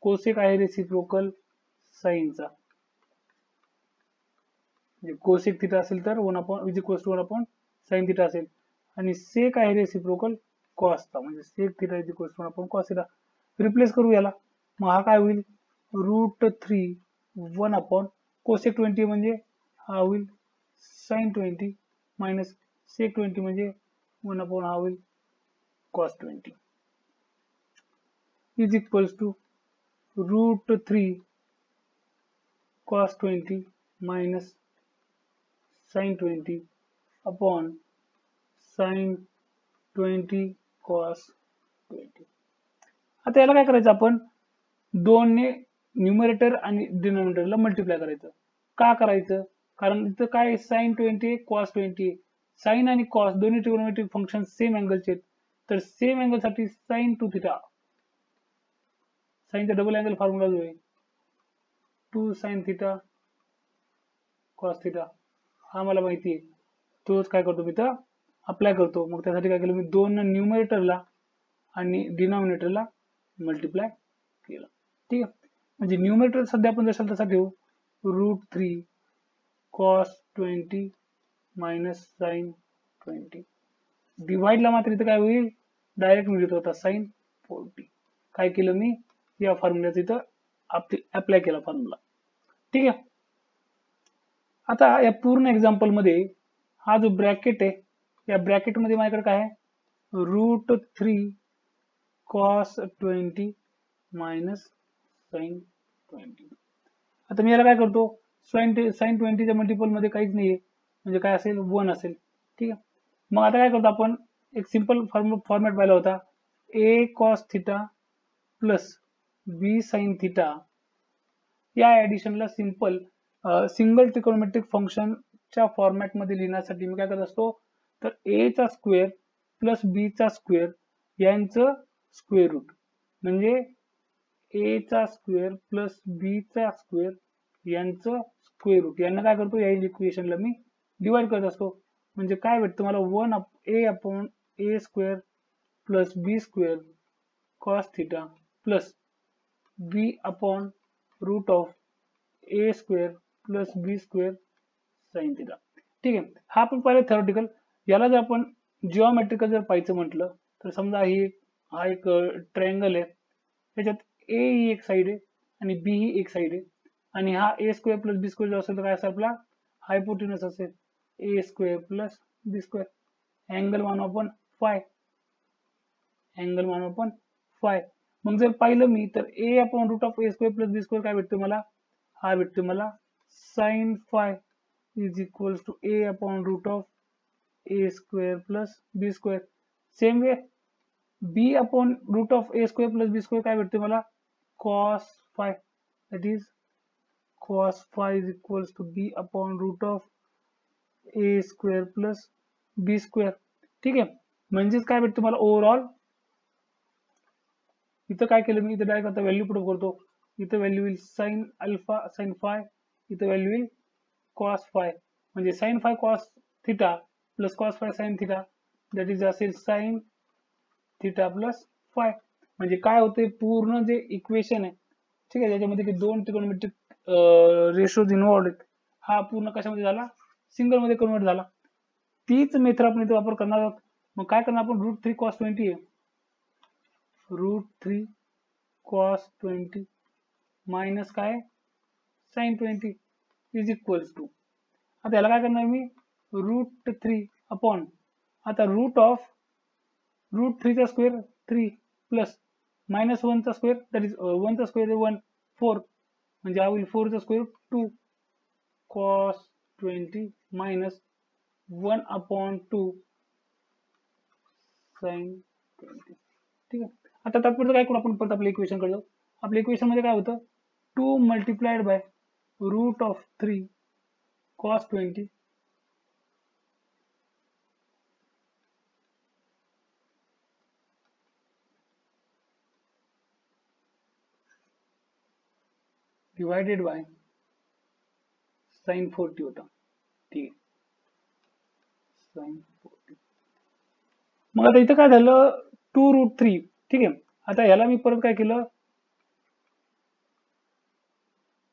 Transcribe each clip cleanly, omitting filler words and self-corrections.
Cosec आहे reciprocal साईनचा, म्हणजे cosec theta असेल तर 1 is equals to 1 sine theta असेल, आणि सेक आहे रेसिप्रोकल कॉसचा, म्हणजे sec theta is equals to 1 cos theta. Replace करू याला, मग हा काय होईल √3 1 कोसेक 20 म्हणजे हा होईल साइन 20 मायनस सेक 20 म्हणजे 1 हा होईल cos 20 is equals to √3 cos 20 minus sin 20 upon sin 20 cos 20. आता याला काय करायचं, आपण 2 ने न्यूमरेटर आणि डिनॉमिनेटरला मल्टिप्लाय करायचं. का करायचं, कारण इथं काय sin 20 cos 20, साइन आणि कॉस दोन्ही ट्रिग्नोमेट्रिक फंक्शन सेम अँगलचे आहेत, तर सेम अँगल साठी sin 2 थिटा, साइनचा डबल अँगल फॉर्म्युला जो आहे 2 sin थिटा कॉस थिटा हा मला माहिती आहे, तोच काय करतो मी तर अप्लाय करतो. मग त्यासाठी काय केलं मी 2 न्यूमरेटरला आणि डिनॉमिनेटरला मल्टिप्लाय केलं. ठीक आहे, म्हणजे न्यूमरेटर सध्या आपण जसं तसा ठेवू √3 cos 20 मायनस साइन 20. डिवाइडला मात्र इथं काय होईल, डायरेक्ट मिळत होता साइन 40. काय केलं मी या फॉर्म्युल्याचं इथं अप्लाय केला फॉर्म्युला. ठीक आहे, आता या पूर्ण एक्झाम्पल मध्ये हा जो ब्रॅकेट आहे, या ब्रॅकेट मध्ये माझ्याकडे काय आहे √3 cos 20 मायनस साइन 20. आता मी याला काय करतो, साइन 20च्या मल्टिपल मध्ये काहीच नाहीये, म्हणजे काय असेल 1 असेल. ठीक आहे, मग आता काय करतो आपण, एक सिंपल फॉर्मॅट पाहिला होता, a cos theta plus b sin theta, या ऍडिशनला सिंपल सिंगल ट्रिकोनोमेट्रिक फंक्शनच्या फॉर्मॅट मध्ये लिहिण्यासाठी मी काय करत असतो, तर a चा स्क्वेअर प्लस b चा स्क्वेअर यांचं स्क्वेअर रूट, म्हणजे a चा स्क्वेअर प्लस b चा स्क्वेअर यांचं स्क्वेअर रूट, यांना काय करतो या इक्वेशनला मी डिवाइड करत असतो. म्हणजे काय भेटतं मला 1a square plus b square cos theta plus b upon root of a square plus b square sine theta. ठीक आहे, हा आपण पाहिलं थेरोटिकल. याला जर आपण जिओमेट्रिकल जर पाहायचं म्हटलं तर समजा हा एक ट्रायंगल आहे, त्याच्यात a ही एक साइड आहे आणि b ही एक साइड आहे, आणि हा a square plus b square जो असेल तर काय असेल आपला हायपोटेनस असेल a square plus b square, angle मानू आपण फाय, अँगल मानू आपण फाय. मग जर पाहिलं मी तर a upon root of a square plus b square काय भेटतं मला, हा भेटतो मला sine phi is equals to a upon root of a square plus b square. Same way b upon root of a square plus b square काय भेटते मला cos phi, that is cos phi is equals to b upon root of a square plus b square. ठीक आहे, म्हणजेच काय भेटतं मला overall, इथं काय केलं मी, इथं डायरेक्ट आता व्हॅल्यू पुट करतो, इथं व्हॅल्यू येईल साइन अल्फा साइन फाय, इथं व्हॅल्यू येईल कॉस फाय, म्हणजे sine phi cos theta plus cos phi sine theta, that is असेल साइन थिटा प्लस फाय. म्हणजे काय होते पूर्ण जे इक्वेशन आहे, ठीक आहे, त्याच्यामध्ये 2 ट्रिगोनोमेट्रिक रेशोज इन्व्हॉल्व आहेत, हा पूर्ण कशामध्ये झाला, सिंगल मध्ये कन्वर्ट झाला. तीच मेथड आपण इथे वापर करणार आहोत. मग काय करणार आपण, √3 cos 20 आहे, √3 cos 20 मायनस काय साइन 20 इज इक्वल्स टू, आता याला काय करणार मी √3 अपॉन, आता रूट ऑफ √3 चा स्क्वेअर 3 प्लस मायनस 1 चा स्क्वेअर, दॅट इज 1 चा स्क्वेअर 1 4, म्हणजे हा होईल 4 चा square 2 cos 20 minus 1 upon 2 sine 20. ठीक आहे, आता तात्पुरतं काय करू आपण, परत आपल्या इक्वेशन कडे जाऊ. आपल्या इक्वेशन मध्ये काय होतं, 2 multiplied by root of 3 cos 20 divided by sine 40 होता. ठीक आहे, साइन 40. मग आता इथं काय झालं 2√3. ठीक आहे, आता ह्याला मी परत काय केलं,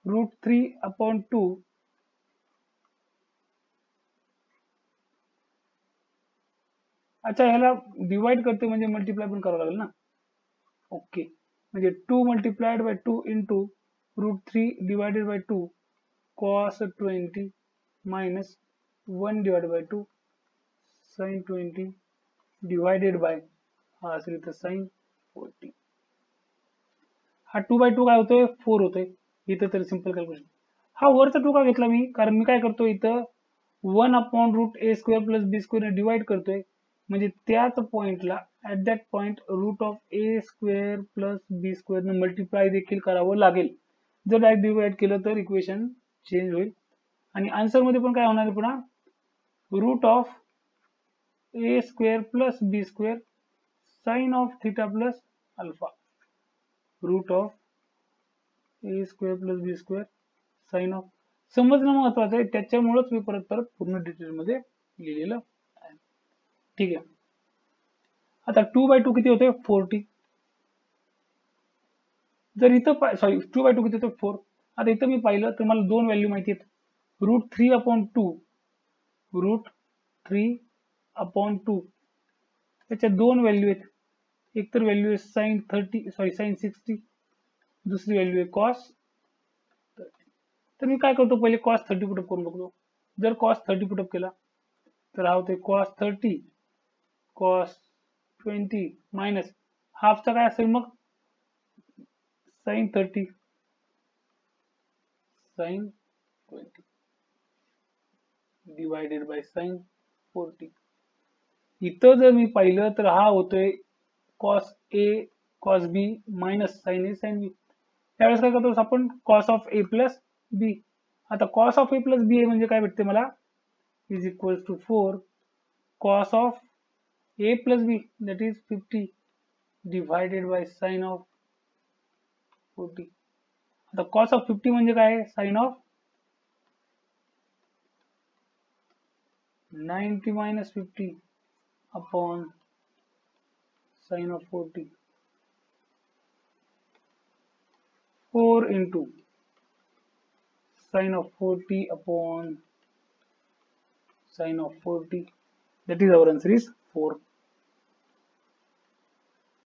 √3/2 अच्छा ह्याला डिवाइड करते म्हणजे मल्टिप्लाय पण करावं लागेल ना. ओके म्हणजे 2 multiplied by 2 into √3 divided by 2 cos 20 minus 1 divided by 2 sin 20 divided by हा असेल इथं sin 40. हा 2/2 काय होतोय 4 होतोय इथं. तर सिंपल कॅल्क्युलेशन हा वरचा 2 का घेतला मी, कारण मी काय करतो इथं 1/√a² प्लस b² डिवाइड करतोय, म्हणजे त्याच पॉइंटला at that point √a² plus b² न मल्टिप्लाय देखील करावं लागेल. जर डायरेक्ट डिवाइड केलं तर इक्वेशन चेंज होईल. आणि आन्सर मध्ये पण काय होणार आहे पुन्हा √a² plus b² sine of theta plus alpha. √a² plus b² sine of समजणं महत्वाचं आहे, त्याच्यामुळेच मी परत पूर्ण डिटेल मध्ये लिहिलेलं आहे. ठीक आहे. आता 2/2 किती होते 40. जर इथं सॉरी 2/2 किती होते 4. आता इथं मी पाहिलं तर मला दोन व्हॅल्यू माहिती आहेत. √3/2 √3/2 त्याच्या दोन व्हॅल्यू आहेत. एक तर व्हॅल्यू आहे साइन 60, दुसरी व्हॅल्यू आहे कॉस 30. तर मी काय करतो पहिले कॉस 30 पुटअप करून बघतो. जर कॉस 30 पुटअप केला तर हा होते कॉस 30 कॉस 20 मायनस हाफचा काय असेल मग sine 30 sine 20 divided by sine 40. इथं जर मी पाहिलं तर हा होतोय cos A cos B minus sine A sine B. त्यावेळेस काय करतो आपण cos of A plus B. आता cos of A plus B म्हणजे काय भेटते मला is equals to 4 cos of A plus B that is 50 divided by sine of 40. आता कॉस ऑफ 50 म्हणजे काय sign of 90 minus 50 upon sin of 40. 4 into sin of 40 upon sin of 40. That is our answer is 4.